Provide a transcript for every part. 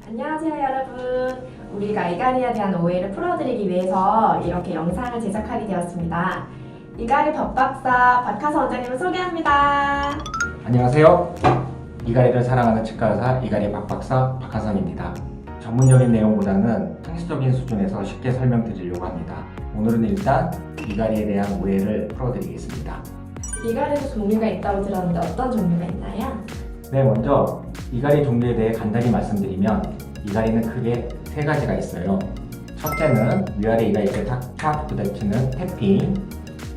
안녕하세요 여러분. 우리가 이갈이에 대한 오해를 풀어드리기 위해서 이렇게 영상을 제작하게 되었습니다. 이갈이 법박사 박하서 원장님을 소개합니다. 안녕하세요. 이갈이를 사랑하는 치과의사 이갈이 박박사 박하성입니다. 전문적인 내용보다는 상식적인 수준에서 쉽게 설명드리려고 합니다. 오늘은 일단 이갈이에 대한 오해를 풀어드리겠습니다. 이갈이도 종류가 있다고 들었는데 어떤 종류가 있나요? 네, 먼저 이갈이 종류에 대해 간단히 말씀드리면 이갈이는 크게 세 가지가 있어요. 첫째는 위아래 이갈이에 탁탁 부딪히는 탭핑,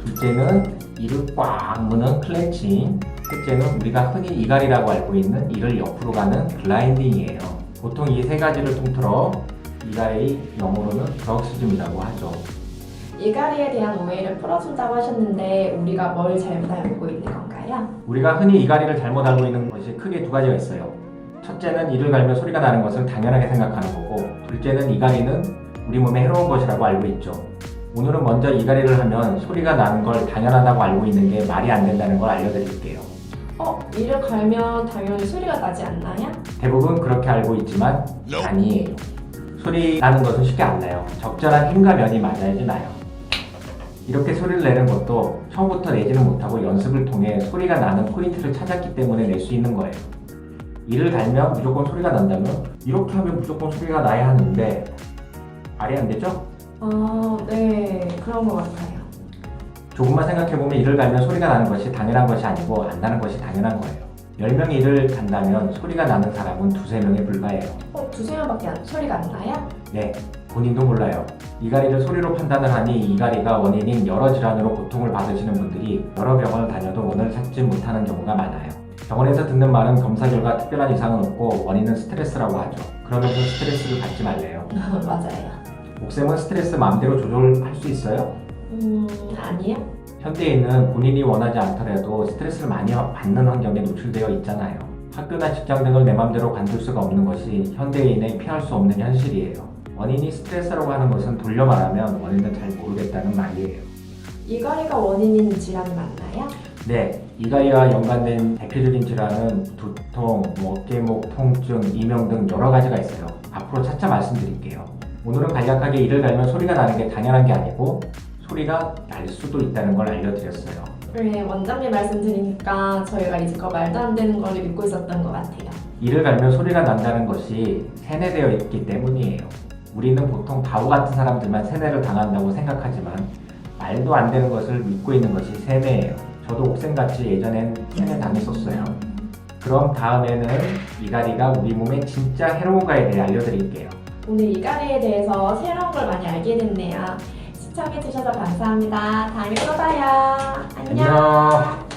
둘째는 이를 꽉 무는 클렌칭, 셋째는 우리가 흔히 이갈이라고 알고 있는 이를 옆으로 가는 글라인딩이에요. 보통 이 세 가지를 통틀어 이갈이 영어로는 브럭시즘이라고 하죠. 이갈이에 대한 오해를 풀어준다고 하셨는데 우리가 뭘 잘못 알고 있는 건가요? 우리가 흔히 이갈이를 잘못 알고 있는 것이 크게 두 가지가 있어요. 첫째는 이를 갈면 소리가 나는 것을 당연하게 생각하는 거고, 둘째는 이갈이는 우리 몸에 해로운 것이라고 알고 있죠. 오늘은 먼저 이갈이를 하면 소리가 나는 걸 당연하다고 알고 있는 게 말이 안 된다는 걸 알려드릴게요. 이를 갈면 당연히 소리가 나지 않나요? 대부분 그렇게 알고 있지만 아니에요. 소리 나는 것은 쉽게 안 나요. 적절한 힘과 면이 맞아야지 나요. 이렇게 소리를 내는 것도 처음부터 내지는 못하고 연습을 통해 소리가 나는 포인트를 찾았기 때문에 낼 수 있는 거예요. 이를 갈면 무조건 소리가 난다면 이렇게 하면 무조건 소리가 나야 하는데 말이 안 되죠? 네, 그런 것 같아요. 조금만 생각해보면 이를 갈면 소리가 나는 것이 당연한 것이 아니고 안 나는 것이 당연한 거예요. 10명이 이를 간다면 소리가 나는 사람은 2~3명에 불과해요. 2~3명밖에 소리가 안 나요? 네, 본인도 몰라요. 이갈이를 소리로 판단을 하니 이갈이가 원인인 여러 질환으로 고통을 받으시는 분들이 여러 병원을 다녀도 원인을 찾지 못하는 경우가 많아요. 병원에서 듣는 말은 검사 결과 특별한 이상은 없고 원인은 스트레스라고 하죠. 그러면서 스트레스를 받지 말래요. 맞아요. 옥쌤은 스트레스 마음대로 조절할 수 있어요? 아니요. 현대인은 본인이 원하지 않더라도 스트레스를 많이 받는 환경에 노출되어 있잖아요. 학교나 직장 등을 내 맘대로 관둘 수가 없는 것이 현대인의 피할 수 없는 현실이에요. 원인이 스트레스라고 하는 것은 돌려 말하면 원인을 잘 모르겠다는 말이에요. 이갈이가 원인인 질환이 맞나요? 네, 이갈이와 연관된 대표적인 질환은 두통, 어깨목 통증, 이명 등 여러 가지가 있어요. 앞으로 차차 말씀드릴게요. 오늘은 간략하게 이를 갈면 소리가 나는 게 당연한 게 아니고 소리가 날 수도 있다는 걸 알려드렸어요. 네, 원장님 말씀 들으니까 저희가 이제껏 말도 안 되는 거를 믿고 있었던 것 같아요. 이를 갈면 소리가 난다는 것이 세뇌되어 있기 때문이에요. 우리는 보통 바보 같은 사람들만 세뇌를 당한다고 생각하지만 말도 안 되는 것을 믿고 있는 것이 세뇌예요. 저도 옥쌤같이 예전엔 세뇌 당했었어요. 그럼 다음에는 이갈이가 우리 몸에 진짜 해로운가에 대해 알려드릴게요. 오늘 이갈이에 대해서 새로운 걸 많이 알게 됐네요. 시청해주셔서 감사합니다. 다음에 또 봐요. 안녕.